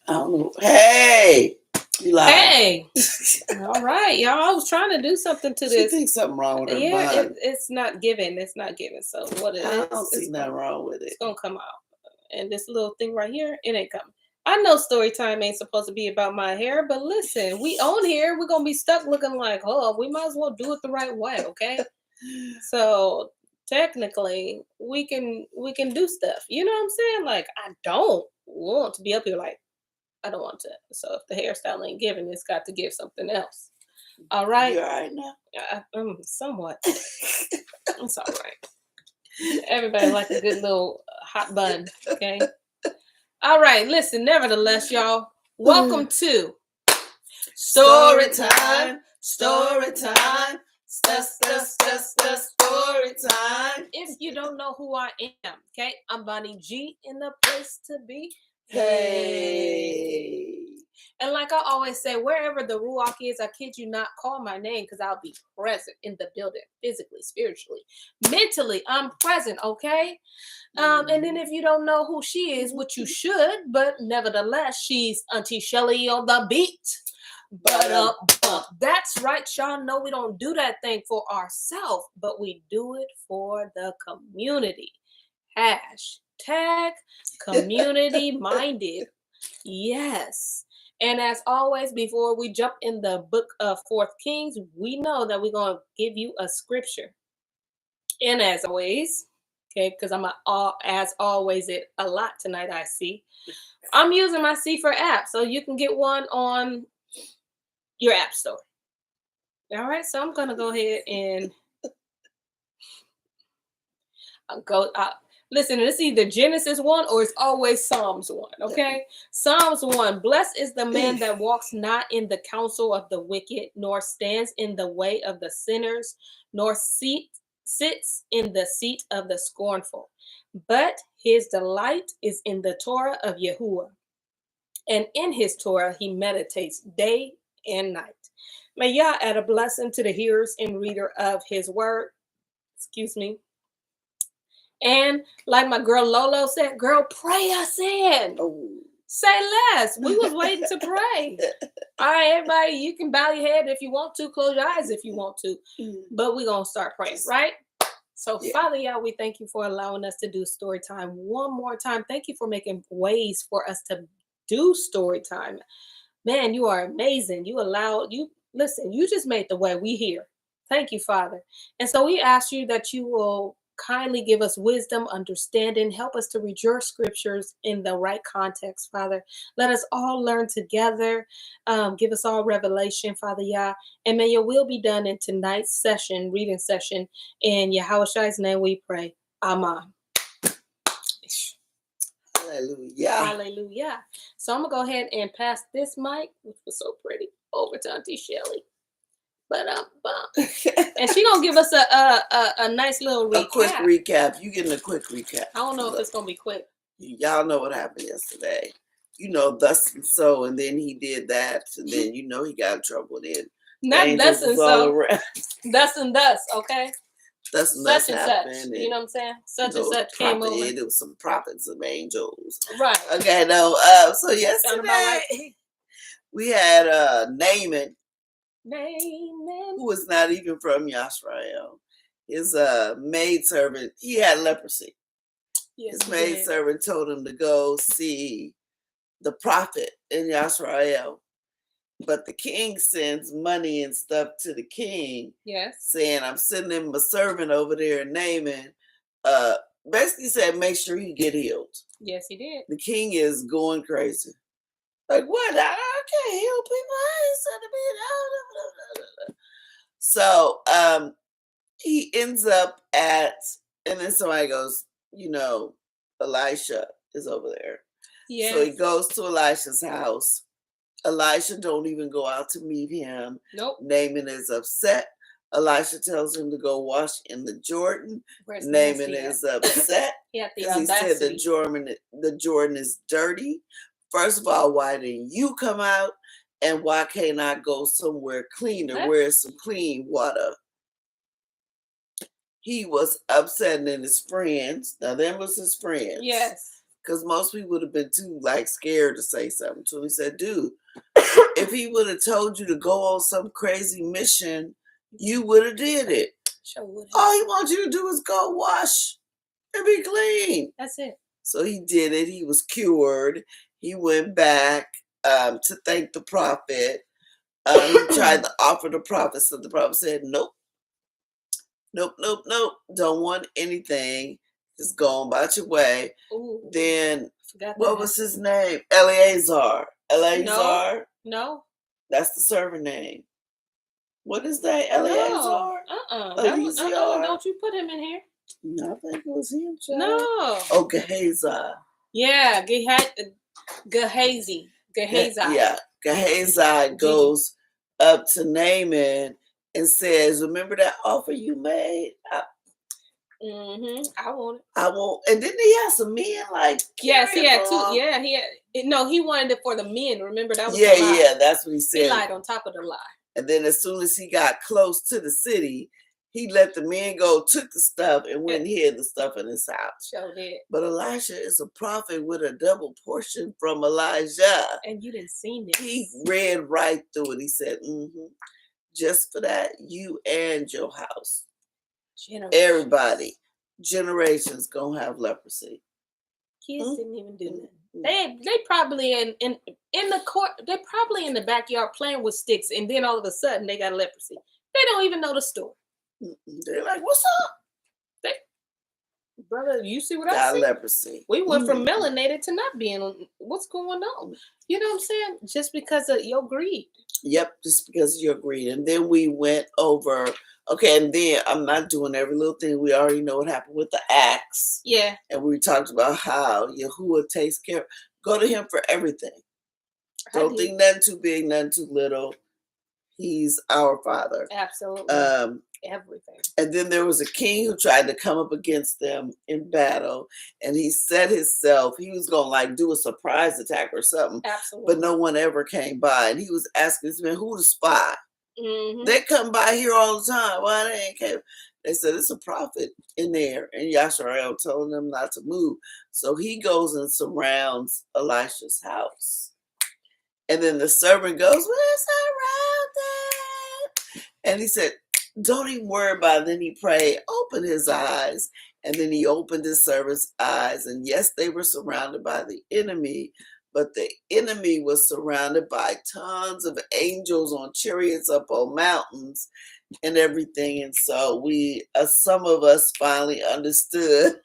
I don't know. Hey, you live. Hey, all right, y'all. I was trying to do something to She this. thinks something wrong with her Yeah, bun. it's not giving. It's not giving. So what it I is, don't see nothing wrong with it's it. gonna come out. And this little thing right here, it ain't coming. I know story time ain't supposed to be about my hair, but listen, we own here. We're gonna be stuck looking like, oh, we might as well do it the right way, okay? So technically, we can do stuff. You know what I'm saying? Like I don't want to be up here like I don't want to. So if the hairstyle ain't giving, it's got to give something else. All right. You all right now? Somewhat. It's all right. Everybody like a good little hot bun. Okay. All right. Listen. Nevertheless, y'all, welcome to Story time. Story time. Story time. If you don't know who I am, okay, I'm Bonnie G in the place to be. Hey. And like I always say, wherever the Ruach is, I kid you not, call my name because I'll be present in the building, physically, spiritually, mentally. I'm present, okay? And then if you don't know who she is, which you should, but nevertheless, she's Auntie Shelly on the beat. But that's right, y'all know we don't do that thing for ourselves, but we do it for the community. Hashtag community minded. Yes. And as always, before we jump in the book of 4th Kings, we know that we're going to give you a scripture. And as always, okay, because as always it a lot tonight, I see. I'm using my C4 app, so you can get one on your app store. All right, so I'm going to go ahead and go. Listen, it's either Genesis 1 or it's always Psalms 1, okay? Psalms 1, blessed is the man that walks not in the counsel of the wicked, nor stands in the way of the sinners, nor sits in the seat of the scornful. But his delight is in the Torah of Yahuwah, and in his Torah he meditates day and night. May Yah add a blessing to the hearers and reader of his word. Excuse me. And like my girl Lolo said, girl, pray us in. Oh. Say less. We was waiting to pray. All right, everybody, you can bow your head if you want to, close your eyes if you want to, but we're going to start praying, right? So, yeah. Father, Yah, we thank you for allowing us to do story time one more time. Thank you for making ways for us to do story time. Man, you are amazing. Listen, you just made the way we here. Thank you, Father. And so we ask you that you will kindly give us wisdom, understanding, help us to read your scriptures in the right context, Father. Let us all learn together. Give us all revelation, Father Yah. And may your will be done in tonight's reading session. In Yahweh's name we pray. Amen. Hallelujah. Hallelujah. So I'm going to go ahead and pass this mic, which was so pretty, over to Auntie Shelly. But and she gonna give us a nice little recap. A quick recap. You getting a quick recap. I don't know if it's gonna be quick. Y'all know what happened yesterday. You know, thus and so, and then he did that, and then you know he got in trouble. Then not thus and so, thus and thus, okay. Thus and thus happened. Such, you know what I'm saying? Such and such came over. It was some prophets of angels. Right. Okay, no. So yesterday we had Naaman, who was not even from Yisrael. His maidservant, he had leprosy. Yes, his maidservant told him to go see the prophet in Yisrael. But the king sends money and stuff to the king. Yes. Saying, I'm sending him a servant over there, Naaman. Basically said, make sure he get healed. Yes, he did. The king is going crazy. Like, what? I can't heal people. I ain't so he ends up and then somebody goes, you know, Elisha is over there. Yes. So he goes to Elisha's house. Elisha don't even go out to meet him. Nope. Naaman is upset. Elisha tells him to go wash in the Jordan. Naaman is upset. He said the Jordan is dirty. First of all, why didn't you come out? And why can't I go somewhere cleaner where it's some clean water? He was upset, and his friends, now them was his friends. Yes. because most people would have been too like scared to say something. So he said, dude, if he would have told you to go on some crazy mission, you would have did it. Sure would. All he wants you to do is go wash and be clean. That's it. So he did it. He was cured. He went back to thank the prophet. He tried to offer the prophet, so the prophet said, nope. Don't want anything. Just go on about your way. Ooh, then what was his name? Eleazar. No. That's the servant name. What is that? Eleazar? Don't you put him in here? No, I think it was him. Child. No. Oh, Gehazi. Yeah, Gehazi. Yeah, Gehazi goes up to Naaman and says, remember that offer you made? I want it. I won't. And didn't he have some men like? Yes, he had two. Yeah, he had. No, he wanted it for the men. Remember that was that's what he said. He lied on top of the lie. And then as soon as he got close to the city, he let the men go, took the stuff, and went and hid the stuff in his house. Sure did. But Elisha is a prophet with a double portion from Elijah. And you didn't see this. He read right through it. He said, just for that, you and your house. Everybody, generations gonna have leprosy. Kids didn't even do nothing. They probably in the court. They probably in the backyard playing with sticks, and then all of a sudden they got leprosy. They don't even know the story. They're like, "What's up, brother? You see what I see? Leprosy. We went from melanated to not being. What's going on? You know what I'm saying? Just because of your greed. Yep, just because of your greed. And then we went over. Okay, and then I'm not doing every little thing. We already know what happened with the axe. Yeah. And we talked about how Yahuwah takes care. Go to him for everything. Don't think nothing too big, nothing too little. He's our Father. Absolutely. Everything. And then there was a king who tried to come up against them in battle. And he set himself, he was going to like do a surprise attack or something. Absolutely. But no one ever came by. And he was asking this man, who to spy? Mm-hmm. They come by here all the time. Why they ain't came? They said it's a prophet in there, and Yasharel telling them not to move. So he goes and surrounds Elisha's house, and then the servant goes, "We're surrounded," and he said, "Don't even worry about it." Then he prayed, "Open his eyes," and then he opened his servant's eyes, and yes, they were surrounded by the enemy. But the enemy was surrounded by tons of angels on chariots up on mountains and everything. And so some of us finally understood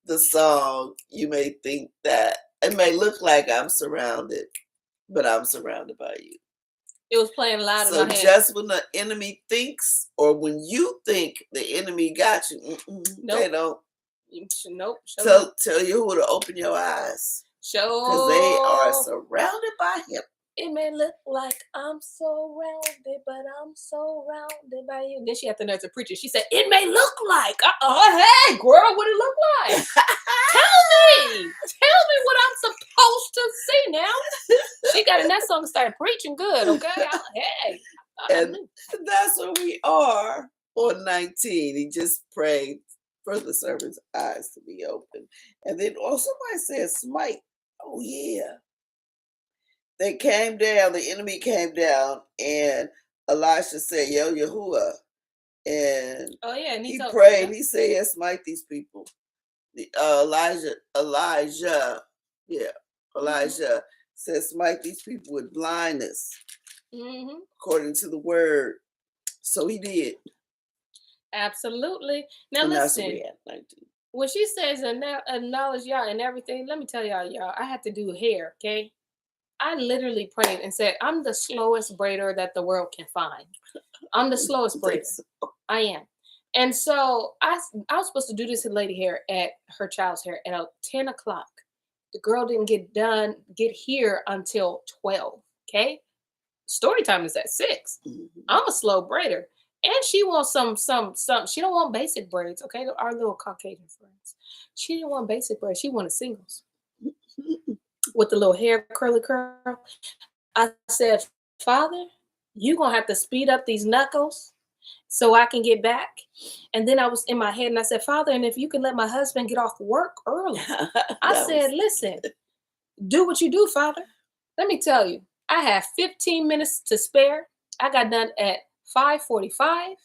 the song. You may think that it may look like I'm surrounded, but I'm surrounded by you. It was playing loud in my head. So just when the enemy thinks, or when you think the enemy got you, they don't. Nope. Tell you who to open your eyes. Because they are surrounded by him. It may look like I'm surrounded, but I'm surrounded by you. Then she had to nurse a preacher. She said, it may look like. Hey, girl, what it look like? Tell me what I'm supposed to see now. She got in that song and started preaching good, okay? And that's where we are on 19. He just prayed for the servant's eyes to be open. And then somebody said smite. Oh, yeah. They came down, the enemy came down, and Elisha said, Yo, Yahuwah. And and he prayed. He said, yes, smite these people. Elijah said, smite these people with blindness, according to the word. So he did. Absolutely. Now listen. When she says acknowledge y'all and everything, let me tell y'all, I had to do hair, okay? I literally prayed and said, I'm the slowest braider that the world can find. I'm the slowest braider. I am. And so I was supposed to do this lady hair at her child's hair at 10 o'clock. The girl didn't get here until 12, okay? Story time is at 6. I'm a slow braider. And she wants some. She don't want basic braids, okay? Our little Caucasian friends. She didn't want basic braids. She wanted singles with the little hair curly curl. I said, Father, you're going to have to speed up these knuckles so I can get back. And then I was in my head and I said, Father, and if you can let my husband get off work early. I said, listen, do what you do, Father. Let me tell you, I had 15 minutes to spare. I got done at 5:45.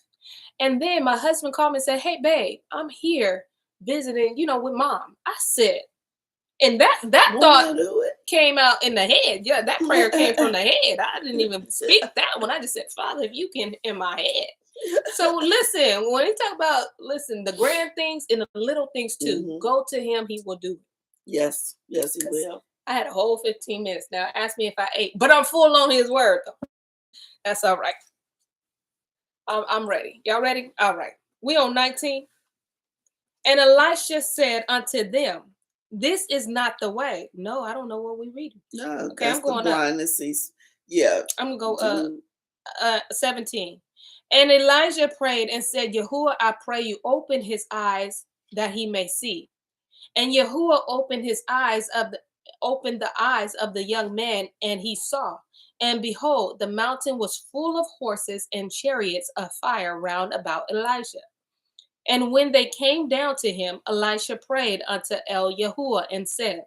And then my husband called me and said, hey, babe, I'm here visiting, with mom. I said, and that thought came out in the head. Yeah, that prayer came from the head. I didn't even speak that one. I just said, Father, if you can, in my head. So listen, when he talk about, the grand things and the little things too, go to him, he will do it. Yes, he will. I had a whole 15 minutes. Now ask me if I ate, but I'm full on his word though. That's all right. I'm ready. Y'all ready? All right. We on 19. And Elisha said unto them, this is not the way. No, I don't know what we read. No, okay, that's I'm going the blindness. Yeah. I'm gonna go 17. And Elijah prayed and said, Yahuwah, I pray you open his eyes that he may see. And Yahuwah opened the eyes of the young man, and he saw. And behold, the mountain was full of horses and chariots of fire round about Elijah. And when they came down to him, Elisha prayed unto El Yahuwah and said,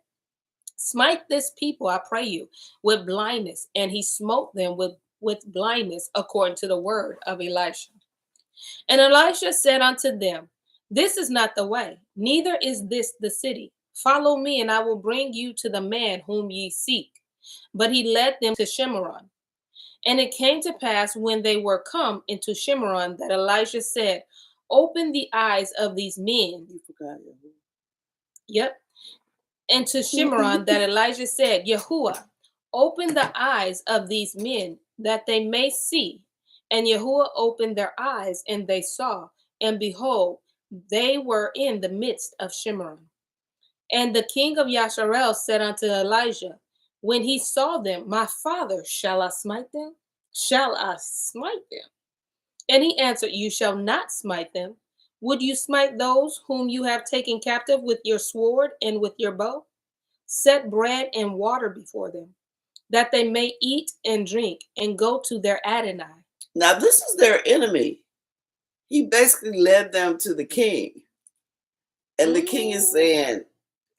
smite this people, I pray you, with blindness. And he smote them with blindness, according to the word of Elisha. And Elisha said unto them, this is not the way, neither is this the city. Follow me, and I will bring you to the man whom ye seek. But he led them to Shimron. And it came to pass, when they were come into Shimron, that Elisha said, open the eyes of these men. You forgot. Yep. And to Shimron, that Elijah said, Yahuwah, open the eyes of these men, that they may see. And Yahuwah opened their eyes, and they saw. And behold, they were in the midst of Shimron. And the king of Yasharel said unto Elijah, when he saw them, my father, shall I smite them? Shall I smite them? And he answered, you shall not smite them. Would you smite those whom you have taken captive with your sword and with your bow? Set bread and water before them, that they may eat and drink and go to their Adonai. Now this is their enemy. He basically led them to the king. And the king is saying,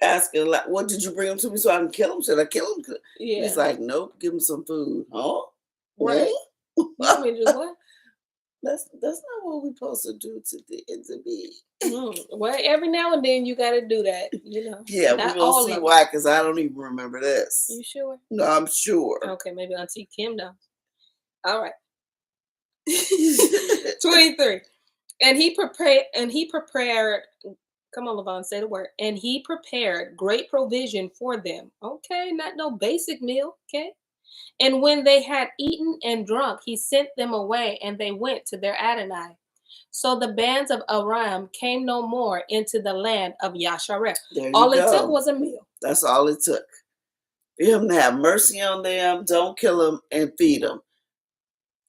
asking, like, what did you bring him to me so I can kill him? Should I kill him? Yeah. He's like, nope, give him some food. Huh? Right. What? That's not what we're supposed to do to be. Well, every now and then you got to do that, Yeah, we're going to see why, because I don't even remember this. You sure? No, I'm sure. Okay, maybe Auntie Kim knows. All right. 23. And he prepared, come on, Levon, say the word. And he prepared great provision for them. Okay, not no basic meal, okay? And when they had eaten and drunk, he sent them away, and they went to their Adonai. So the bands of Aram came no more into the land of Yasharel. All it took was a meal. That's all it took. For him to have mercy on them, don't kill them, and feed them.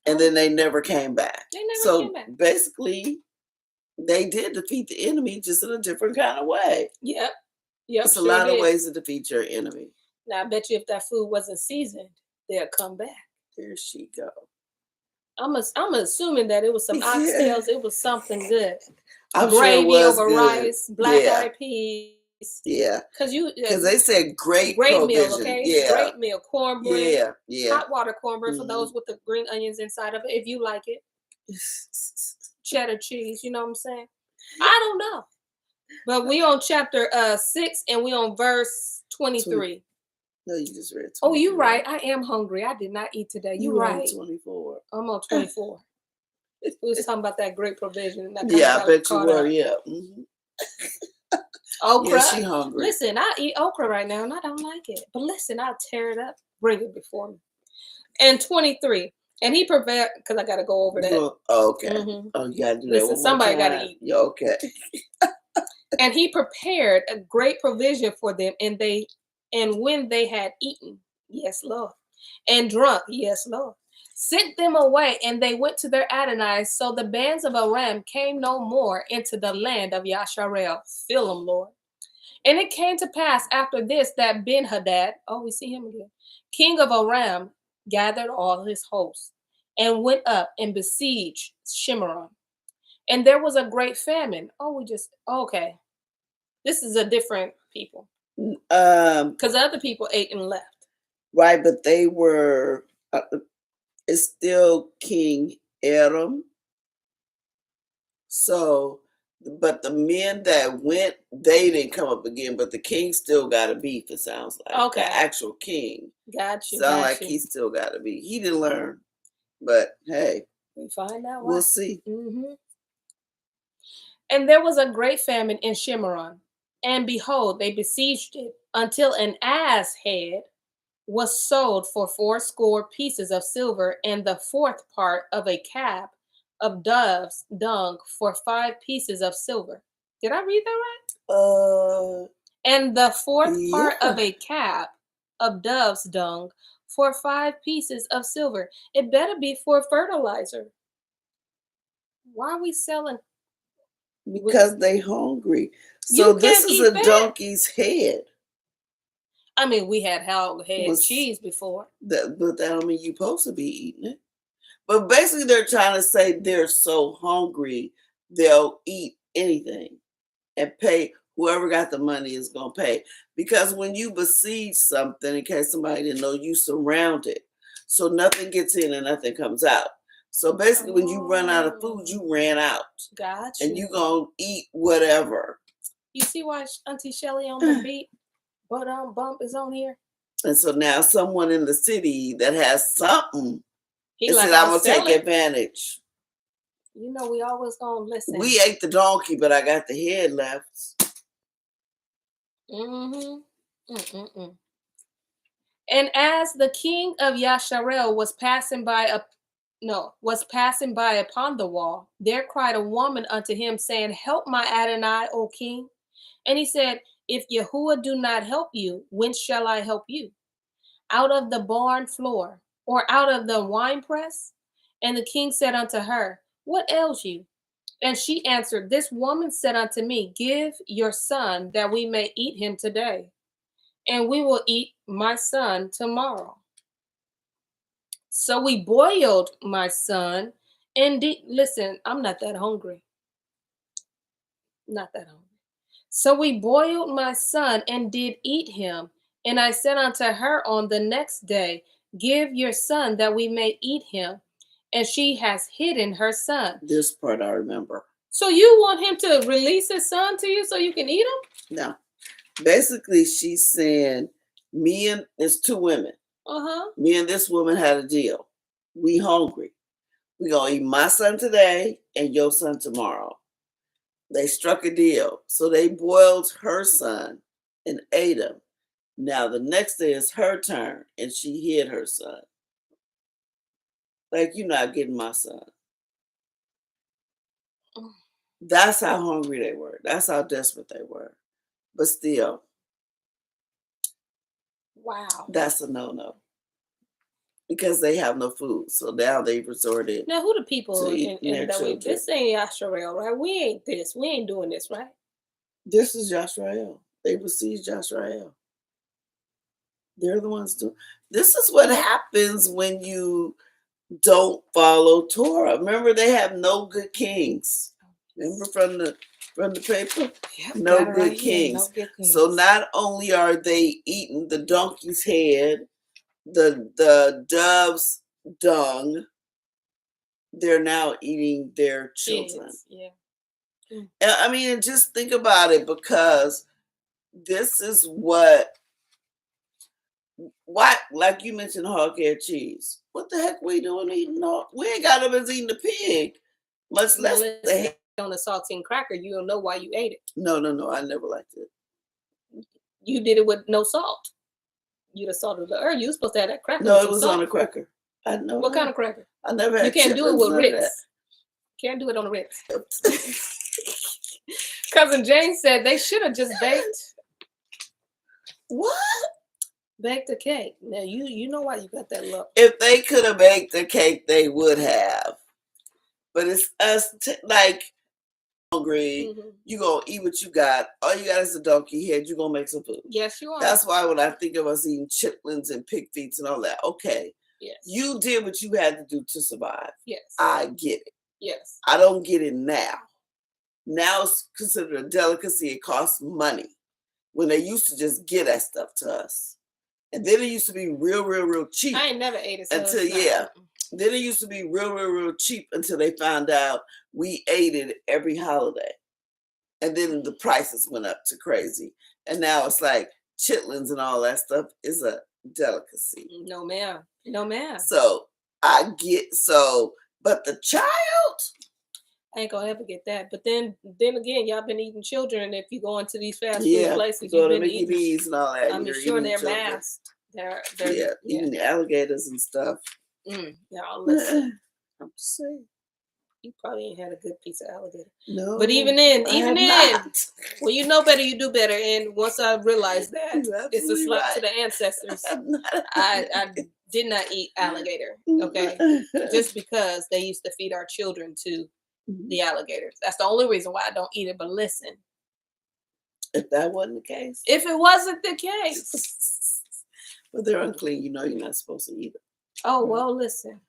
And then they never came back. Came back. Basically, they did defeat the enemy, just in a different kind of way. Yep. It's a lot of ways to defeat your enemy. Now, I bet you if that food wasn't seasoned, they'll come back. There she go. I'm assuming that it was some oxtails. It was something good. I'm gravy sure it was over good. rice, black-eyed peas. Yeah. Because they said great meal, provision. okay? Yeah. Great meal. Cornbread. Yeah. Hot water cornbread for those with the green onions inside of it, if you like it. Cheddar cheese, you know what I'm saying? I don't know. But we on chapter 6, and we on verse 23. No, you just read 24. Oh, you're right. I am hungry. I did not eat today. You're right. 24. I'm on 24. We was talking about that great provision. And I bet you were. Yeah. Okra. Yeah, she hungry. Listen, I eat okra right now, and I don't like it. But listen, I'll tear it up, bring it before me. And 23. And he prepared, because I got to go over that. Oh, okay. Oh, you got to do that. Listen, somebody got to eat. Yeah, okay. And he prepared a great provision for them, and when they had eaten, yes, Lord, and drunk, yes, Lord, sent them away, and they went to their Adonai. So the bands of Aram came no more into the land of Yasharel. Fill them, Lord. And it came to pass after this that Ben-Hadad, we see him again, king of Aram, gathered all his hosts and went up and besieged Shimron. And there was a great famine. Okay. This is a different people. Because other people ate and left. Right, but they were, it's still King Adam. So, but the men that went, they didn't come up again, but the king still got a beef, it sounds like. Okay. The actual king. Got you. Sound like he still got a beef. He didn't learn. But hey. We find out why. We'll see. And there was a great famine in Shimron. And behold, they besieged it until an ass head was sold for 80 pieces of silver, and the fourth part of a cab of dove's dung for 5 pieces of silver. Did I read that right? And the fourth part of a cab of dove's dung for 5 pieces of silver. It better be for fertilizer. Why are we selling? Because they hungry. So this is a donkey's head. I mean, we had hog head cheese before. But that don't mean you're supposed to be eating it. But basically they're trying to say they're so hungry, they'll eat anything and pay. Whoever got the money is going to pay. Because when you besiege something, in case somebody didn't know, you surround it. So nothing gets in and nothing comes out. So basically when you run out of food, you ran out. Gotcha. And you're going to eat whatever. You see why Auntie Shelly on the beat? But Bump is on here. And so now someone in the city that has something, he said, I'm going to take advantage. You know, we always going to listen. We ate the donkey, but I got the head left. And as the king of Yasharel was passing by upon the wall, there cried a woman unto him, saying, Help my Adonai, O king. And he said, If Yahuwah do not help you, whence shall I help you? Out of the barn floor, or out of the winepress? And the king said unto her, What ails you? And she answered, This woman said unto me, Give your son, that we may eat him today, and we will eat my son tomorrow. So we boiled my son. Indeed, listen, I'm not that hungry. Not that hungry. So we boiled my son and did eat him. And I said unto her on the next day, Give your son that we may eat him. And she has hidden her son. This part I remember. So you want him to release his son to you so you can eat him? No. Basically, she's saying, there's 2 women. Me and this woman had a deal. We hungry. We gonna eat my son today and your son tomorrow. They struck a deal. So they boiled her son and ate him. Now the next day is her turn and she hid her son. Like, you're not getting my son. That's how hungry they were. That's how desperate they were. But still. Wow. That's a no-no. Because they have no food. So now they've resorted. Now, who the people in that way? This ain't Yasharel, right? We ain't this. We ain't doing this, right? This is Yasharel. They besieged Yasharel. They're the ones doing. This is what happens when you don't follow Torah. Remember, they have no good kings. Remember from the paper? Yep, no good kings. So not only are they eating the donkey's head, the dove's dung, they're now eating their children. Yeah. I mean, just think about it, because this is why, like you mentioned, hog head cheese. What the heck we doing eating hog? We ain't got them as eating the pig, much less the head. On a saltine cracker, you don't know why you ate it. No, I never liked it. You did it with no salt. You'd have salted the earth. You were supposed to have that cracker. No, it was on a cracker. I know. What kind of cracker? I never had. You can't do it with Ritz. Can't do it on the Ritz. Cousin Jane said they should have just baked. What? Baked a cake. Now you know why you got that look. If they could have baked the cake, they would have. But it's us like hungry. You gonna eat what you got. All you got is a donkey head. You gonna make some food. Yes, you are. That's why when I think of us eating chitlins and pig feet and all that, okay. Yes. You did what you had to do to survive. Yes. I get it. Yes. I don't get it now. Now it's considered a delicacy. It costs money. When they used to just get that stuff to us. And then it used to be real cheap. I ain't never ate it. So until, yeah. Then it used to be real cheap until they found out we ate it every holiday. And then the prices went up to crazy. And now it's like chitlins and all that stuff is a delicacy. No, ma'am. No, ma'am. So I get but the child, I ain't gonna ever get that. But then again, y'all been eating children. If you go into these fast food places, you've been eating these and all that. I'm sure they're masked. They're eating alligators and stuff. Y'all listen. I'm just saying. You probably ain't had a good piece of alligator. No. But even then, well, you know better, you do better. And once I realized that, it's a slap to the ancestors. I did not eat alligator, okay? Just because they used to feed our children to the alligators. That's the only reason why I don't eat it. But listen. If that wasn't the case. If it wasn't the case. Well, they're unclean. You know you're not supposed to eat it. Oh, well, listen.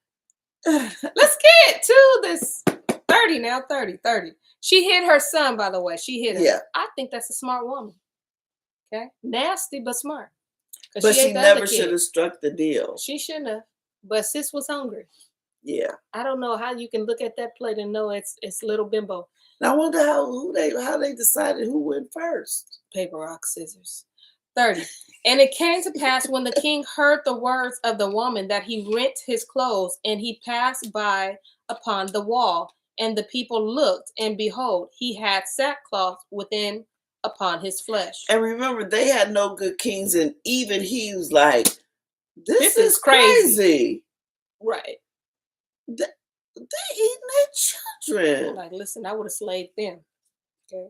Let's get to this 30 now. 30. She hit her son, by the way. She hit him. Yeah. I think that's a smart woman. Okay. Nasty, but smart. But she never should have struck the deal. She shouldn't have. But sis was hungry. Yeah. I don't know how you can look at that plate and know it's little bimbo. Now I wonder how they decided who went first. Paper, rock, scissors. 30. And it came to pass when the king heard the words of the woman that he rent his clothes, and he passed by upon the wall. And the people looked, and behold, he had sackcloth within upon his flesh. And remember, they had no good kings, and even he was like, this is crazy. Right. They're eating their children. Like, listen, I would have slayed them. Okay.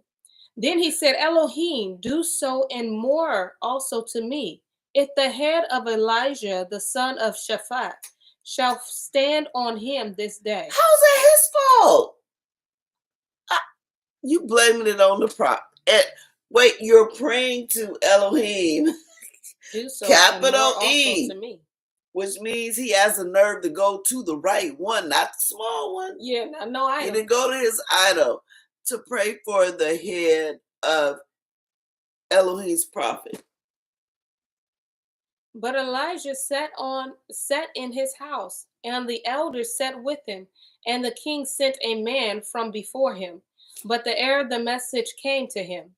Then he said, Elohim, do so and more also to me. If the head of Elijah, the son of Shaphat, shall stand on him this day. How's that his fault? You blaming it on the prop. Wait, you're praying to Elohim. Do so Capital E. To me. Which means he has the nerve to go to the right one, not the small one. Yeah, no idol. He didn't go to his idol to pray for the head of Elohim's prophet. But Elijah sat in his house, and the elders sat with him, and the king sent a man from before him. But the message came to him.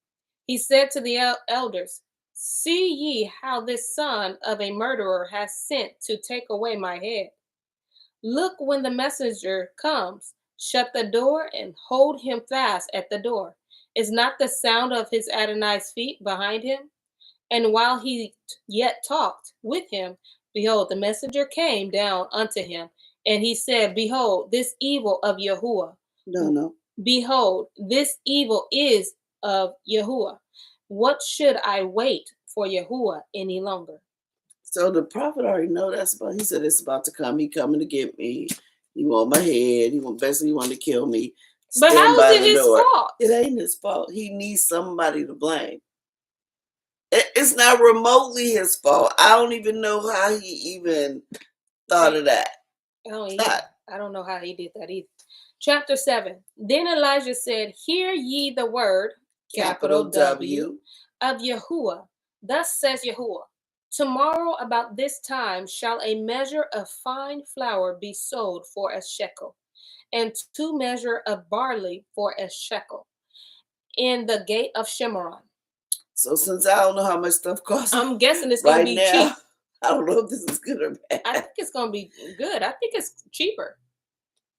He said to the elders, see ye how this son of a murderer has sent to take away my head. Look, when the messenger comes, shut the door and hold him fast at the door. Is not the sound of his Adonai's feet behind him? And while he yet talked with him, behold, the messenger came down unto him, and he said, behold, this evil of Yahuwah. No. Behold, this evil is of Yahuwah. What should I wait for Yahuwah any longer? So the prophet already know he said it's about to come. He coming to get me. He want my head. He want to kill me. But how is it his fault? It ain't his fault. He needs somebody to blame. It's not remotely his fault. I don't even know how he even thought of that. I don't know how he did that either. Chapter 7. Then Elijah said, hear ye the word, capital W, of Yahuwah. Thus says Yahuwah, tomorrow about this time shall a measure of fine flour be sold for a shekel, and 2 measures of barley for a shekel, in the gate of Shemaron. So since I don't know how much stuff costs, I'm guessing it's going to be cheap. I don't know if this is good or bad. I think it's going to be good. I think it's cheaper.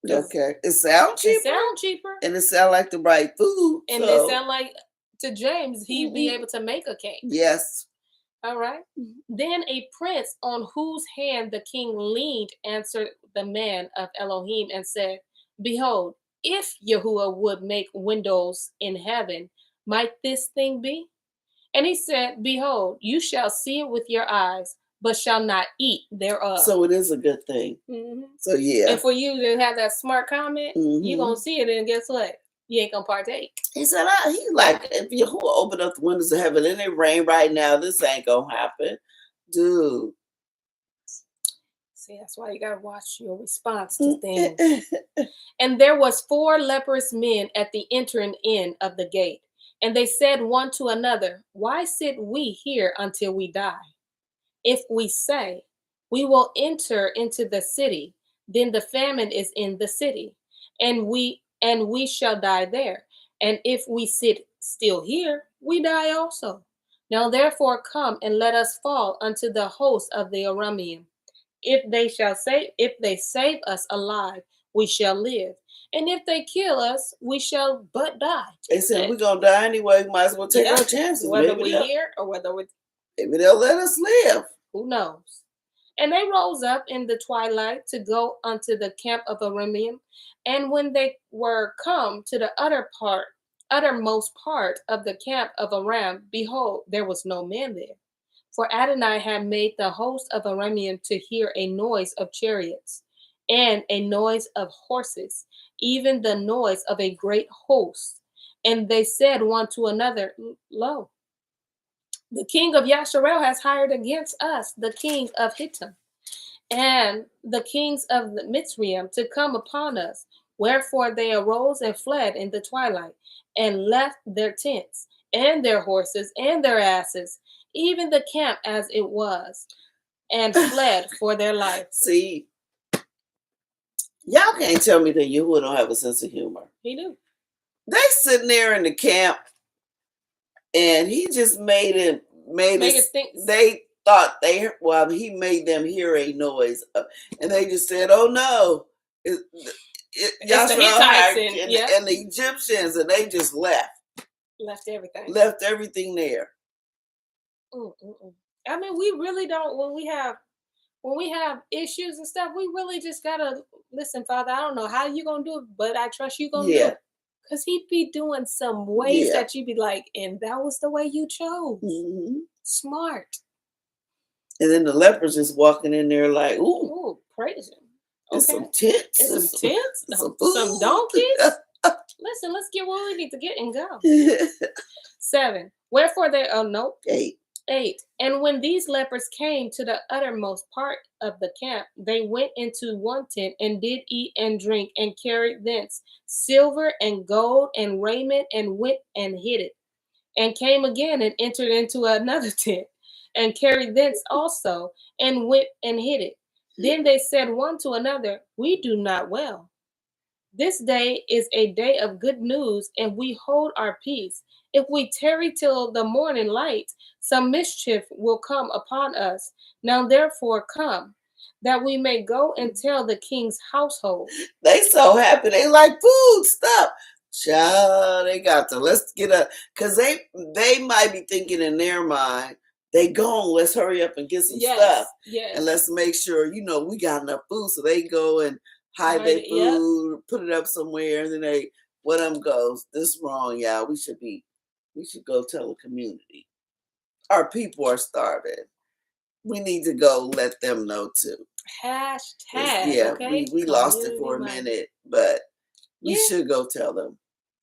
Okay. It sounds cheaper. And it sounds like the right food. And it sounds like, to James, he'd be able to make a cake. Yes. All right. Then a prince on whose hand the king leaned answered the man of Elohim and said, behold, if Yahuwah would make windows in heaven, might this thing be? And he said, behold, you shall see it with your eyes, but shall not eat thereof. So it is a good thing. Mm-hmm. So yeah. And for you to have that smart comment, you're going to see it, and guess what? You ain't going to partake. He said, he's like, if Yahuwah open up the windows of heaven and it rain right now, this ain't going to happen. Dude. See, that's why you gotta watch your response to things. And there was 4 leprous men at the entering in of the gate. And they said one to another, why sit we here until we die? If we say, we will enter into the city, then the famine is in the city, and we shall die there. And if we sit still here, we die also. Now therefore come and let us fall unto the host of the Aramean. If they save us alive, we shall live. And if they kill us, we shall but die. They said we're gonna die anyway. We might as well take our chances. Whether we're here or whether we're maybe they'll let us live. Who knows? And they rose up in the twilight to go unto the camp of Aramean. And when they were come to the uttermost part of the camp of Aram, behold, there was no man there. For Adonai had made the host of Aramean to hear a noise of chariots and a noise of horses, even the noise of a great host. And they said one to another, lo, the king of Yasharel has hired against us the king of Hittim and the kings of the 0ryTim3 to come upon us. Wherefore they arose and fled in the twilight and left their tents and their horses and their asses, even the camp as it was, and fled for their life. See, y'all can't tell me that Yahuwah don't have a sense of humor. He do. They sitting there in the camp, and he just made it think. They thought he made them hear a noise, and they just said, "Oh no, it's the Hittites and the Egyptians," and they just left everything there. I mean, we really don't. When we have issues and stuff, we really just gotta listen, Father. I don't know how you gonna do it, but I trust you gonna do it. Because he'd be doing some ways that you'd be like, and that was the way you chose. Mm-hmm. Smart. And then the lepers just walking in there like, ooh, praise him. Okay. Some tents. Some donkeys. Listen, let's get what we need to get and go. 7. Wherefore they, 8. And when these lepers came to the uttermost part of the camp, they went into one tent and did eat and drink and carried thence silver and gold and raiment and went and hid it. And came again and entered into another tent and carried thence also and went and hid it. Then they said one to another, we do not well. This day is a day of good news, and we hold our peace. If we tarry till the morning light, some mischief will come upon us. Now therefore come, that we may go and tell the king's household. They so happy. They like food stuff. Child, they got to, let's get up. Because they might be thinking in their mind, they gone, let's hurry up and get some stuff. Yes. And let's make sure, we got enough food. So they go and hide their food, put it up somewhere, and then one of them goes, this is wrong, y'all. We should go tell the community. Our people are starving. We need to go let them know too. Hashtag. Yeah, okay? we lost it for a minute, but we should go tell them.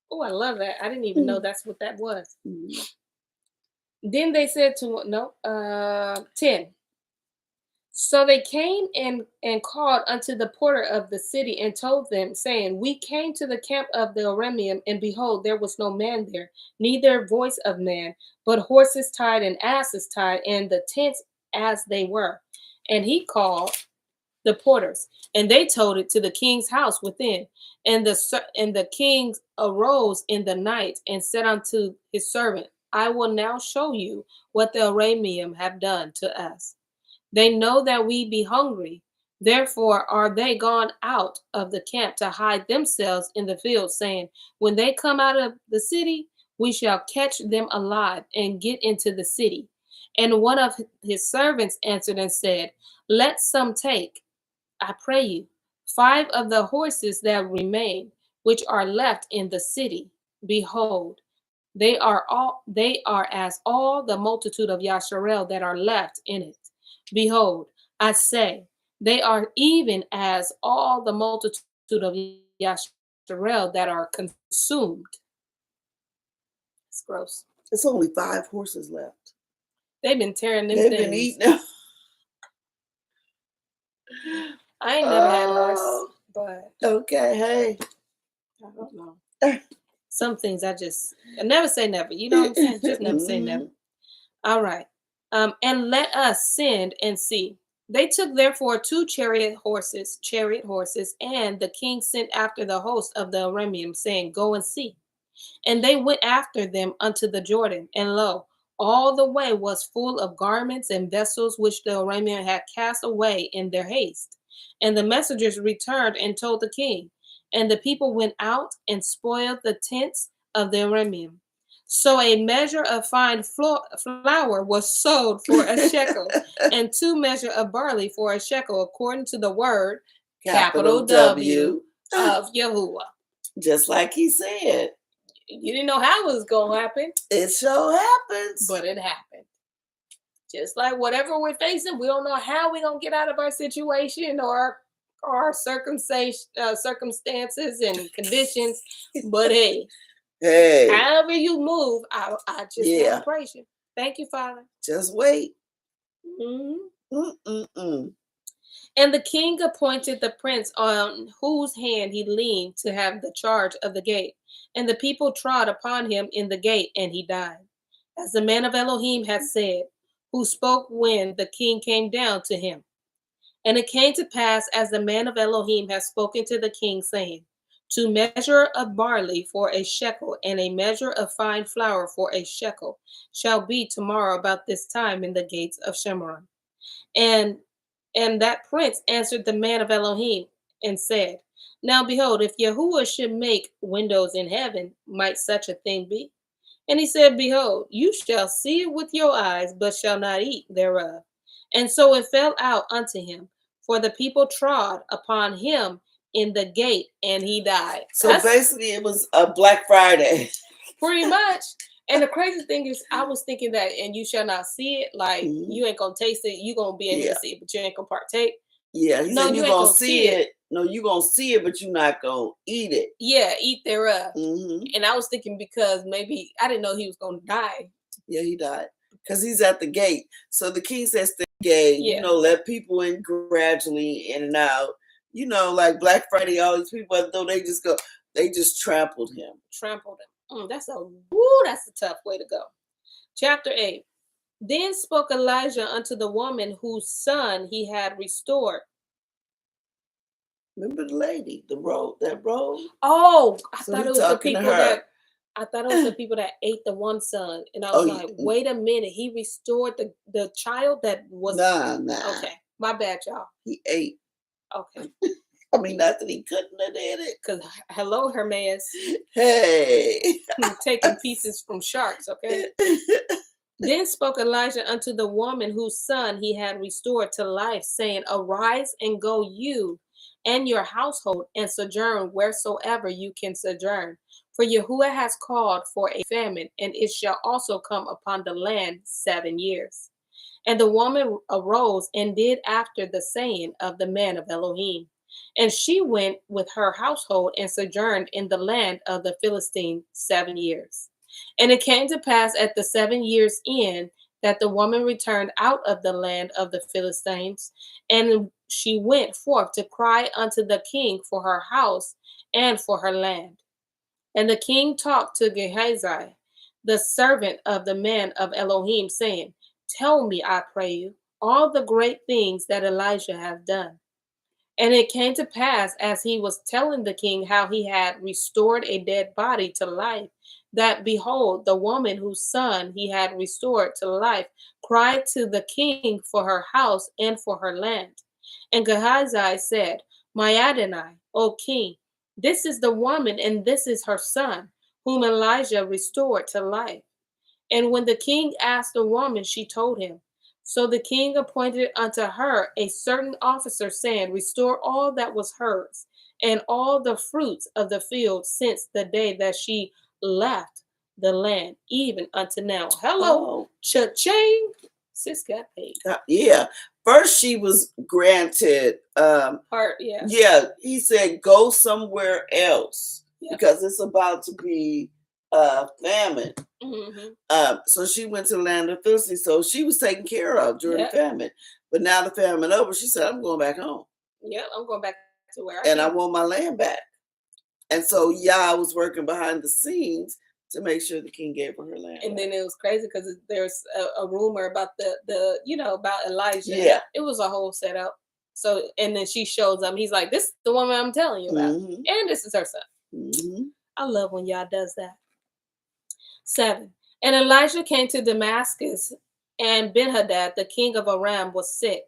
Oh, I love that. I didn't even know that's what that was. Mm-hmm. Then they said 10. So they came and called unto the porter of the city and told them, saying, we came to the camp of the Aramean, and behold, there was no man there, neither voice of man, but horses tied and asses tied, and the tents as they were. And he called the porters, and they told it to the king's house within. And the king arose in the night and said unto his servant, I will now show you what the Aramean have done to us. They know that we be hungry. Therefore are they gone out of the camp to hide themselves in the field, saying, when they come out of the city, we shall catch them alive and get into the city. And one of his servants answered and said, let some take, I pray you, 5 of the horses that remain, which are left in the city. Behold, they are as all the multitude of Yasharel that are left in it. Behold, I say, they are even as all the multitude of Yasharel that are consumed. It's gross. It's only 5 horses left. They've been tearing them They've things. been eating them. I ain't never had horse, but okay, hey. I don't know. Some things I never say never. You know what I'm saying? Just never say never. All right. And let us send and see. They took therefore 2 chariot horses, and the king sent after the host of the Arameans, saying, Go and see. And they went after them unto the Jordan, and lo, all the way was full of garments and vessels which the Arameans had cast away in their haste. And the messengers returned and told the king. And the people went out and spoiled the tents of the Arameans. So a measure of fine flour was sold for a shekel, and 2 measures of barley for a shekel, according to the word, capital W, of Yahuwah. Just like he said. You didn't know how it was going to happen. It sure happens. But it happened. Just like whatever we're facing, we don't know how we're going to get out of our situation or our circumstances and conditions. But hey, however you move, I just want to praise you. Thank you, Father. Just wait. And the king appointed the prince on whose hand he leaned to have the charge of the gate. And the people trod upon him in the gate, and he died. As the man of Elohim had said, who spoke when the king came down to him. And it came to pass, as the man of Elohim had spoken to the king, saying, 2 measure of barley for a shekel, and a measure of fine flour for a shekel, shall be tomorrow about this time in the gates of Shemaron. And that prince answered the man of Elohim and said, Now behold, if Yahuwah should make windows in heaven, might such a thing be? And he said, Behold, you shall see it with your eyes, but shall not eat thereof. And so it fell out unto him, for the people trod upon him in the gate, and he died. So basically it was a Black Friday. Pretty much. And the crazy thing is, I was thinking that, and you shall not see it, like you ain't gonna taste it, you gonna be able to see it, but you ain't gonna partake. Yeah, he said you ain't gonna see it. No, you gonna see it, but you're not gonna eat it. Yeah, eat thereof. And I was thinking because maybe I didn't know he was gonna die. Yeah, he died because he's at the gate. So the king says the gate, let people in gradually in and out. Like Black Friday, all these people, though they just trampled him. That's a tough way to go. Chapter 8. Then spoke Elijah unto the woman whose son he had restored. Remember the lady, that robe? Oh, I thought it was the people that ate the one son. And I was like, wait a minute. He restored the child that was... Nah. Okay, my bad, y'all. He ate. Okay. I mean, not that he couldn't have did it. Because, hello, Hermes. Hey. Taking pieces from sharks, okay? Then spoke Elijah unto the woman whose son he had restored to life, saying, Arise and go you and your household, and sojourn wheresoever you can sojourn. For Yahuwah has called for a famine, and it shall also come upon the land 7 years. And the woman arose and did after the saying of the man of Elohim. And she went with her household and sojourned in the land of the Philistines 7 years. And it came to pass at the 7 years end that the woman returned out of the land of the Philistines, and she went forth to cry unto the king for her house and for her land. And the king talked to Gehazi, the servant of the man of Elohim, saying, Tell me, I pray you, all the great things that Elijah hath done. And it came to pass, as he was telling the king how he had restored a dead body to life, that behold, the woman whose son he had restored to life cried to the king for her house and for her land. And Gehazi said, My Adonai, O king, this is the woman and this is her son, whom Elijah restored to life. And when the king asked the woman, she told him. So the king appointed unto her a certain officer, saying, Restore all that was hers, and all the fruits of the field since the day that she left the land, even unto now. Hello, cha-ching. Sis got paid. Yeah. First she was granted yeah, he said go somewhere else because it's about to be famine. So she went to the land of Philistines, so she was taken care of during the famine. But now the famine over, she said, I'm going back home. Yep, I'm going back to where and I want my land back. And so Yah was working behind the scenes to make sure the king gave her her land. And then it was crazy because there's a rumor about the about Elijah. Yeah. It was a whole setup. So, and then she shows up. He's like, this is the woman I'm telling you about. Mm-hmm. And this is her son. Mm-hmm. I love when Yah does that. 7. And Elijah came to Damascus, and Ben-Hadad, the king of Aram, was sick.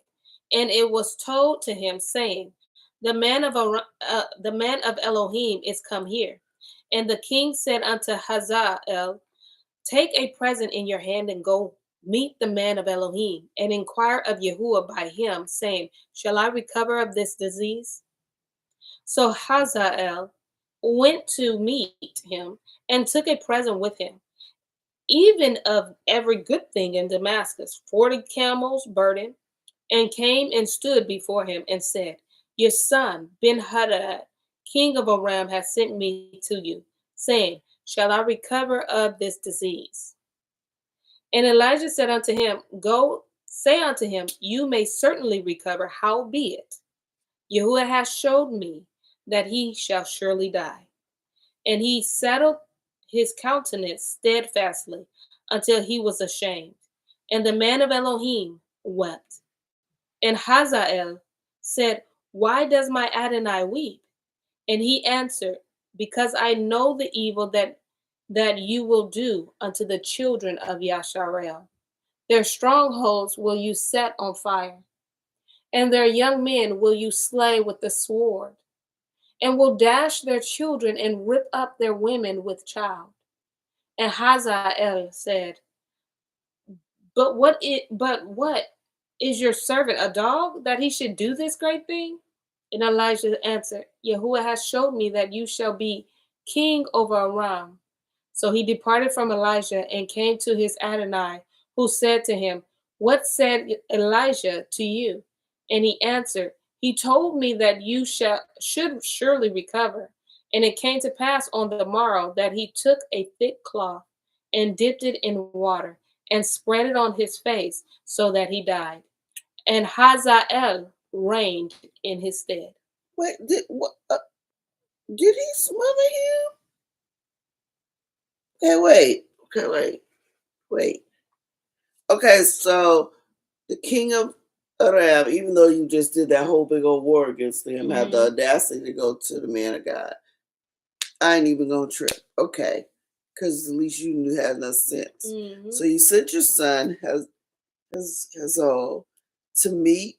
And it was told to him, saying, the man of Elohim is come here. And the king said unto Hazael, take a present in your hand and go meet the man of Elohim and inquire of Yahuwah by him, saying, shall I recover of this disease? So Hazael went to meet him and took a present with him, even of every good thing in Damascus, 40 camels burdened, and came and stood before him and said, your son Ben-Hadad, king of Aram, has sent me to you, saying, shall I recover of this disease? And Elijah said unto him, go say unto him, you may certainly recover, howbeit Yahuwah has showed me that he shall surely die. And he settled his countenance steadfastly until he was ashamed. And the man of Elohim wept. And Hazael said, why does my Adonai weep? And he answered, because I know the evil that you will do unto the children of Yasharel. Their strongholds will you set on fire, and their young men will you slay with the sword, and will dash their children and rip up their women with child. And Hazael said, But what is your servant a dog that he should do this great thing? And Elijah answered, Yahuwah has showed me that you shall be king over Aram. So he departed from Elijah and came to his Adonai, who said to him, what said Elijah to you? And he answered, he told me that you should surely recover. And it came to pass on the morrow that he took a thick cloth and dipped it in water and spread it on his face so that he died. And Hazael reigned in his stead. Wait, did he smother him? Wait. Okay, so the king of Aram, even though you just did that whole big old war against him, had the audacity to go to the man of God. I ain't even gonna trip. Okay. Because at least you had enough sense. Mm-hmm. So you sent your son to meet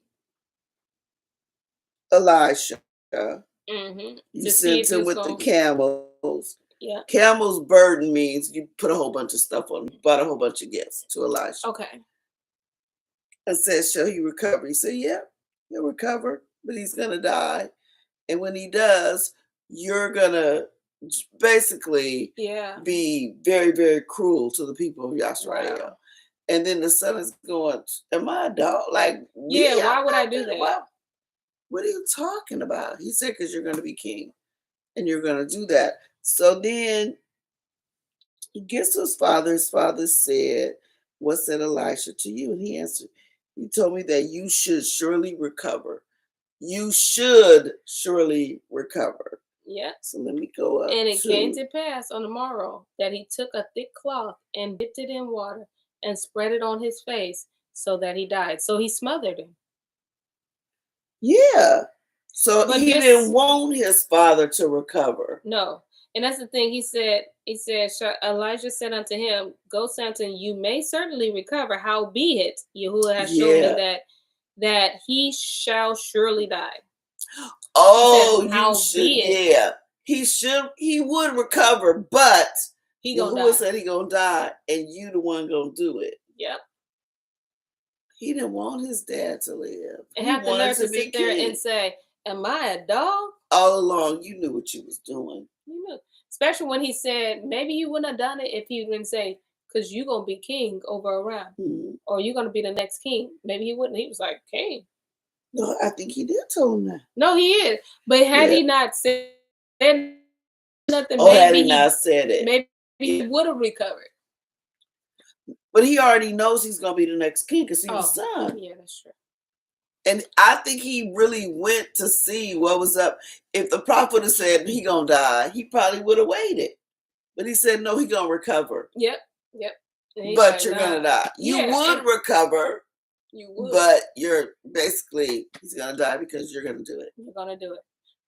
Elisha. Mm-hmm. You sent him with the camels. Yeah. Camels burden means you put a whole bunch of stuff on, bought a whole bunch of gifts to Elisha. Okay. And said, shall he recover? He said, yeah, he'll recover, but he's gonna die. And when he does, you're gonna basically be very, very cruel to the people of Yasrael. Wow. And then the son is going, am I a dog? Like, why would I do that? What are you talking about? He said, because you're going to be king and you're going to do that. So then he gets to his father. His father said, what said Elisha to you? And he answered, he told me that you should surely recover. You should surely recover. Yeah. So let me go up. And it came to pass on the morrow that he took a thick cloth and dipped it in water and spread it on his face so that he died. So he smothered him. Yeah. So but he didn't want his father to recover. No. And that's the thing. He said, Elijah said unto him, go, Samson, you may certainly recover. Howbeit, Yahuwah has shown me that he shall surely die. Oh, you should. Yeah. He would recover, but Yahuwah said he gonna die, and you the one gonna do it. Yep. He didn't want his dad to live. And have the nerve to sit there and say, am I a dog? All along, you knew what you was doing. You knew. Especially when he said, maybe you wouldn't have done it if he didn't say, because you're going to be king over Aram. Mm-hmm. Or you're going to be the next king. Maybe he wouldn't. He was like, king. No, I think he did tell him that. No, he is. But had he not said nothing, had he not said it, maybe he would have recovered. But he already knows he's going to be the next king because he was son. Yeah, that's true. And I think he really went to see what was up. If the prophet would have said he gonna die, he probably would have waited. But he said no, he gonna recover. Yep. But Like, you're nah. gonna die. You would recover. You would. But you're basically he's gonna die because you're gonna do it. You're gonna do it.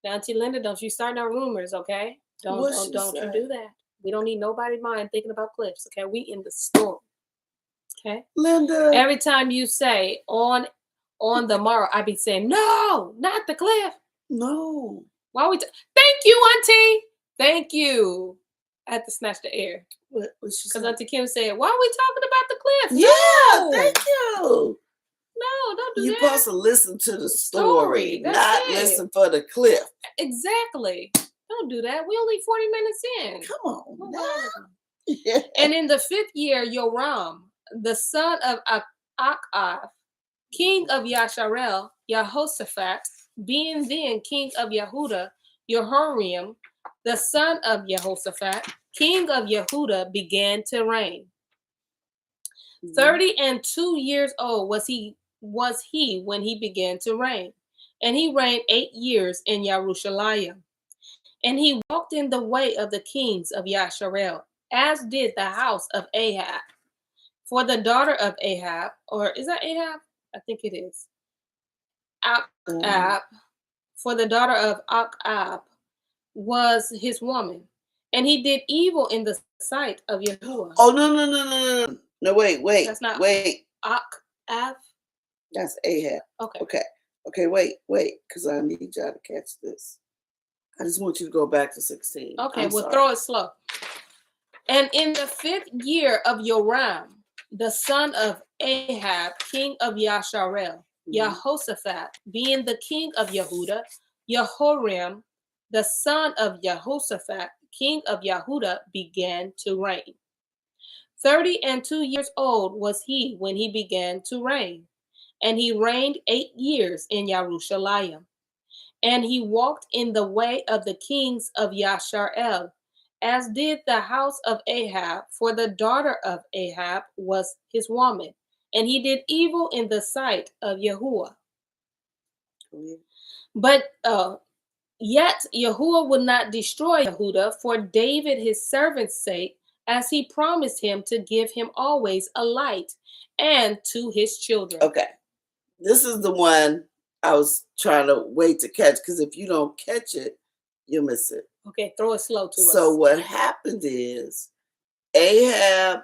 Now, Auntie Linda, don't you start no rumors, okay? Don't you do that. We don't need nobody's mind thinking about cliffs, okay? We in the storm. Okay? Linda. Every time you say on the morrow, I be saying, no, not the cliff. No. Why we thank you, Auntie. Thank you. I had to snatch the air. Because Auntie Kim said, why are we talking about the cliff? Yeah, no. thank you. No, don't do that. You're supposed to listen to the story, not listen for the cliff. Exactly. Don't do that. We only 40 minutes in. Come on. Yeah. And in the 5th year, Yoram, the son of Achab, king of Yasharel, Jehoshaphat, being then king of Yehuda, Jehoram, the son of Jehoshaphat, king of Yehuda, began to reign. 32 years old was he when he began to reign, and he reigned 8 years in Jerusalem. And he walked in the way of the kings of Yasharel, as did the house of Ahab. For the daughter of Ahab, or is that Ahab? I think it is. Achab. For the daughter of Achab was his woman, and he did evil in the sight of Yahuwah. Oh no! No, wait. That's not Achab. That's Ahab. Okay. Wait, because I need y'all to catch this. I just want you to go back to 16. Okay, throw it slow. And in the 5th year of Yoram, the son of Ahab, king of Yasharel, Jehoshaphat, being the king of Yehuda, Jehoram, the son of Jehoshaphat, king of Yehuda, began to reign. 32 years old was he when he began to reign, and he reigned 8 years in Jerusalem. And he walked in the way of the kings of Yasharel, as did the house of Ahab, for the daughter of Ahab was his woman, and he did evil in the sight of Yahuwah. But yet Yahuwah would not destroy Yehuda for David his servant's sake, as he promised him to give him always a light, and to his children. Okay, this is the one I was trying to wait to catch, because if you don't catch it, you'll miss it. Okay, throw it slow to us. So what happened is Ahab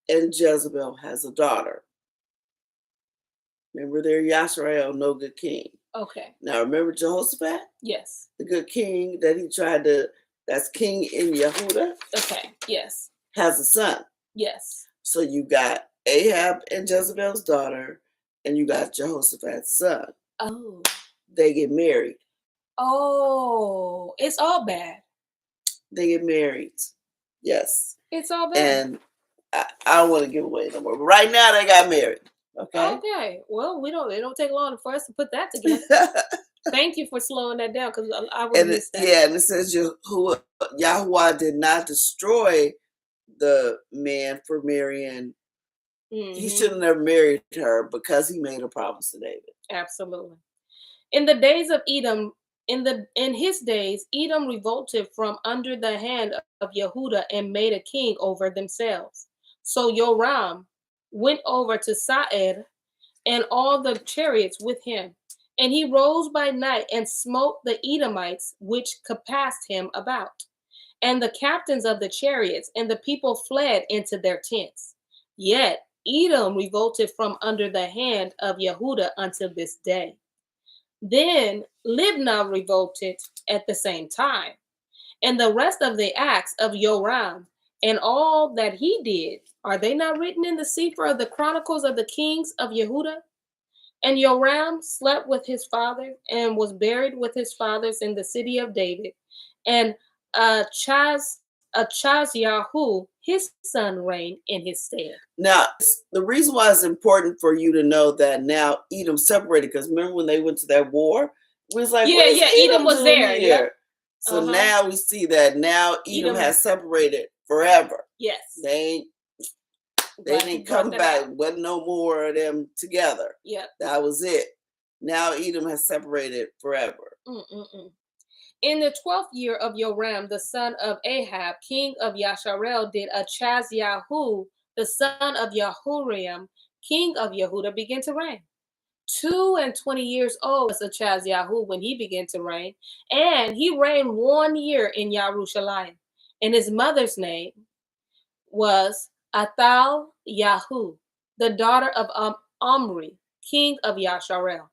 and Jezebel has a daughter. Remember, they're Yasharel, no good king. Okay. Now remember Jehoshaphat? Yes. The good king that he tried to, that's king in Yehuda? Okay, yes. Has a son. Yes. So you got Ahab and Jezebel's daughter, and you got Jehoshaphat's son. Oh. They get married. Oh, it's all bad. They get married. Yes. It's all bad. And I don't want to give away no more. But right now they got married. Okay. Okay. Well, it don't take long for us to put that together. Thank you for slowing that down, because I would miss that. Yeah, and it says Yahuwah did not destroy the man for marrying. He should have never married her because he made a promise to David. Absolutely. In the days of Edom, in his days, Edom revolted from under the hand of Yehuda and made a king over themselves. So Yoram went over to Seir and all the chariots with him. And he rose by night and smote the Edomites, which compassed him about, and the captains of the chariots, and the people fled into their tents. Yet Edom revolted from under the hand of Yehuda until this day. Then Libnah revolted at the same time. And the rest of the acts of Yoram and all that he did, are they not written in the Sefer of the Chronicles of the Kings of Yehuda? And Yoram slept with his father and was buried with his fathers in the city of David. And Achazyahu, his son, reigned in his stead. Now, the reason why it's important for you to know that now Edom separated, because remember when they went to that war? It was like, Edom was there. Yeah. So now we see that now Edom has separated forever. Yes. They didn't come back. Wasn't no more of them together. Yeah. That was it. Now Edom has separated forever. In the 12th year of Joram, the son of Ahab, king of Yasharel, did Achazyahu, the son of Jehoram, king of Yehuda, begin to reign. 22 years old was Achazyahu when he began to reign, and he reigned 1 year in Yerushalayim. And his mother's name was Athal Yahu, the daughter of Omri, king of Yasharel.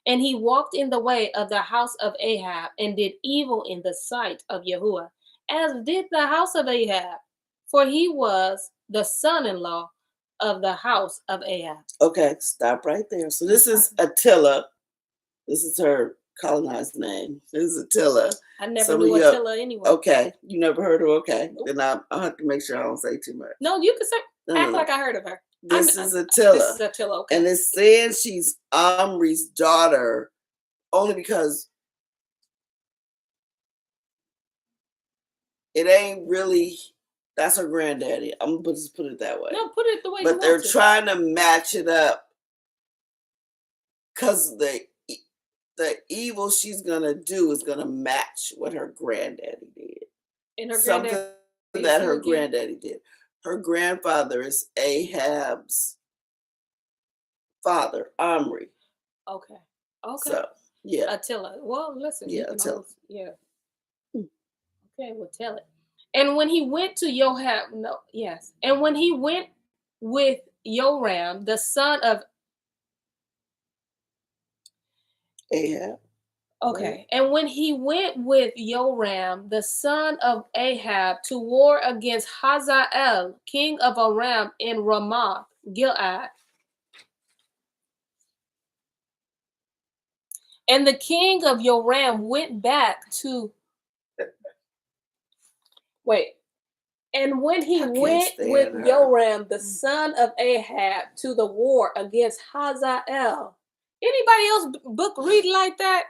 And he walked in the way of the house of Ahab and did evil in the sight of Yahuwah, as did the house of Ahab, for he was the son-in-law of the house of Ahab. Okay, stop right there. So this is Attila. This is her colonized name. This is Attila. I never knew Attila anyway. Okay, you never heard of her? Okay, then I'll have to make sure I don't say too much. No, you can say, act like I heard of her. This is Attila. This is Attila, okay. And it's saying she's Omri's daughter only because it ain't really, that's her granddaddy. I'm going to just put it that way. No, put it the way you want to. But they're to. trying to match it up because the evil she's going to do is going to match what her granddaddy did. And her Something granddaddy that her granddaddy did. Her grandfather is Ahab's father, Omri. Okay. So, yeah. Attila. Well, listen. Yeah, Attila. Yeah. Okay, we'll tell it. And when he went to And when he went with Joram, the son of Ahab. Okay. Right. And when he went with Joram, the son of Ahab, to war against Hazael, king of Aram, in Ramoth Gilead. And the king of Joram went back to And when he went with Joram, the son of Ahab, to the war against Hazael. Anybody else book read like that?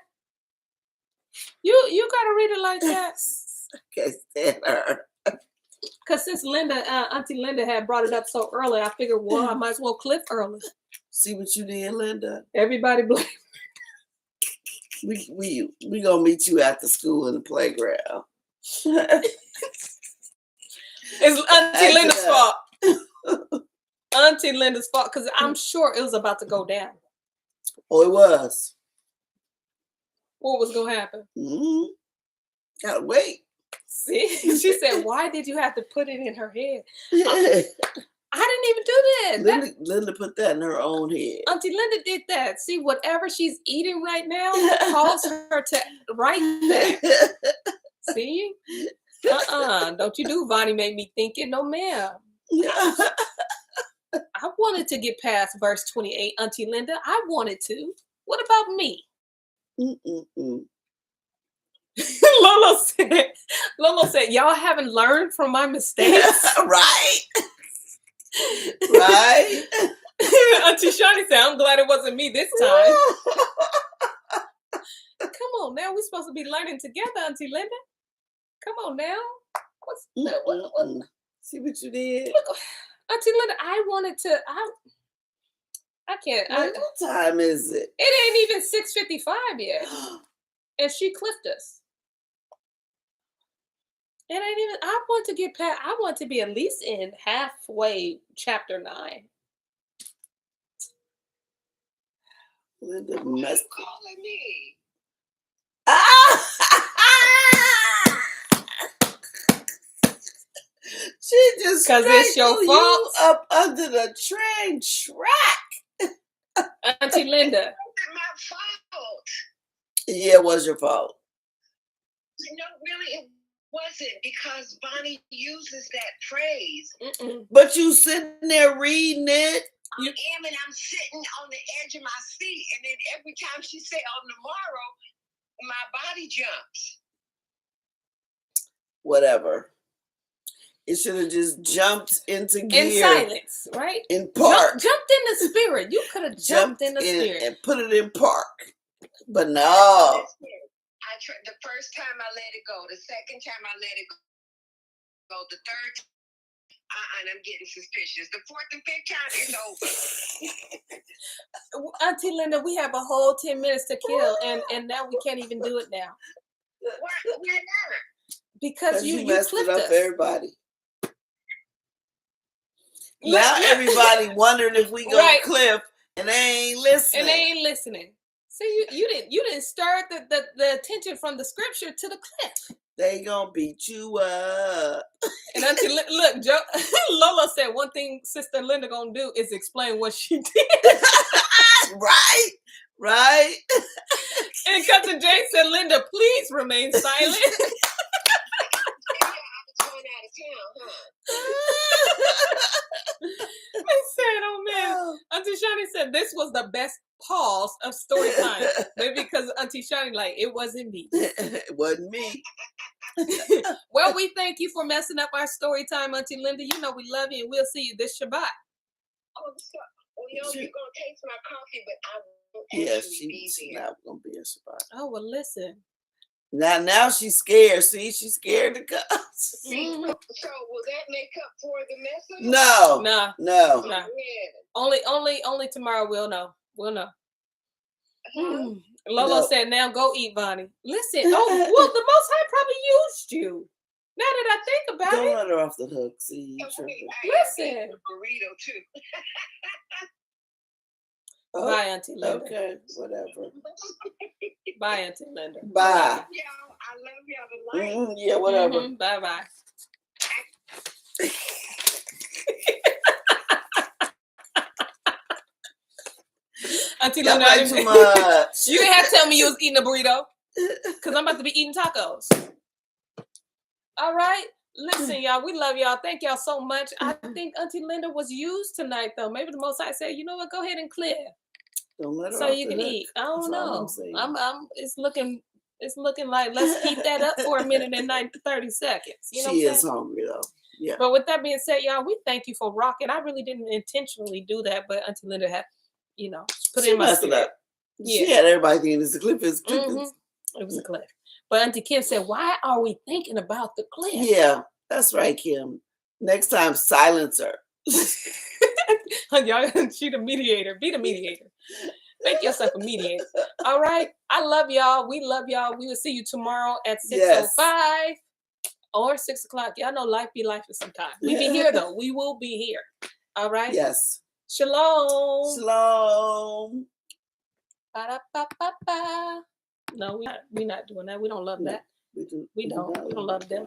You gotta read it like that. Can't stand her. Because since Auntie Linda had brought it up so early, I figured, well, I might as well clip early. See what you did, Linda? Everybody blame. We gonna meet you after school in the playground. It's Auntie Linda's fault. Auntie Linda's fault, because I'm sure it was about to go down. Oh, it was. What was gonna happen? Gotta wait. See, she said, "Why did you have to put it in her head?" I didn't even do that. Linda put that in her own head. Auntie Linda did that. See, whatever she's eating right now calls her to write that. See? Don't you do Vonnie made me think it. No, ma'am. I wanted to get past verse 28, Auntie Linda. I wanted to. What about me? Lolo said, y'all haven't learned from my mistakes. Right. Right. Auntie Shawnee said, I'm glad it wasn't me this time. Come on now. We're supposed to be learning together, Auntie Linda. Come on now. What? See what you did? Look, Auntie Linda, I wanted to. I can't. What time is it? It ain't even 6:55 yet. And she clipped us. It ain't even. I want to get past. I want to be at least in halfway chapter 9. Linda must calling me. She just because it's your fault. You up under the train track. Auntie Linda. It's my fault. Yeah, it was your fault. No, really, it wasn't, because Bonnie uses that phrase. But you sitting there reading it. I am, and I'm sitting on the edge of my seat, and then every time she say on tomorrow, my body jumps. Whatever. It should have just jumped into gear. In silence, right? In park. Jumped in the spirit. You could have jumped in the spirit. And put it in park. But no. The first time I let it go. The second time I let it go. The third and I'm getting suspicious. The fourth and fifth time is over. Auntie Linda, we have a whole 10 minutes to kill, and now we can't even do it now. Why not? Because you messed clipped it up us. for everybody. Now everybody wondering if we go clip, and they ain't listening. See, you didn't stir the attention from the scripture to the clip. They gonna beat you up. And Auntie, look, Joe, Lola said one thing Sister Linda gonna do is explain what she did. Right. And Cousin Jane said, Linda, please remain silent. I said, oh man. Auntie Shani said this was the best pause of story time. Maybe because Auntie Shani, like, it wasn't me. It wasn't me. Well, we thank you for messing up our story time, Auntie Linda. You know we love you, and we'll see you this Shabbat. Oh, well, you're going to taste my coffee, but I won't she's not going to be a Shabbat. Oh, well, listen. Now she's scared. See, she's scared to go. Mm-hmm. So will that make up for the message? No. Only tomorrow we'll know. Lolo said, now go eat, Bonnie. Listen, well, the Most High probably used you. Now that I think about Don't it. let her off the hook. See, listen. Burrito too. Bye, Auntie Linda. Okay, whatever. Bye, Auntie Linda. Bye. I love y'all. Yeah, whatever. Mm-hmm. Bye. Auntie Linda, too much. You didn't have to tell me you was eating a burrito, because I'm about to be eating tacos. All right. Listen, y'all, we love y'all. Thank y'all so much. I think Auntie Linda was used tonight, though. Maybe the Most High said, you know what? Go ahead and clear, don't let her so off you the can hook. eat. I don't know. I'm It's looking like let's heat that up for a minute and 30 seconds. You know she is hungry though. Yeah. But with that being said, y'all, we thank you for rocking. I really didn't intentionally do that, but Auntie Linda had, put it in my spirit. Up. Yeah. She had everybody thinking it's a clip. It was a clip. But Auntie Kim said, why are we thinking about the clip? Yeah, that's right, Kim. Next time, silence her. Y'all, she the mediator. Be the mediator. Make yourself a mediator. All right. I love y'all. We love y'all. We will see you tomorrow at 6:05 or 6 o'clock. Y'all know life be life for some time. We be here though. We will be here. All right. Yes. Shalom. Shalom. Ba-da-ba-ba-ba. No, we're not doing that. We don't love that. We don't. We don't love them.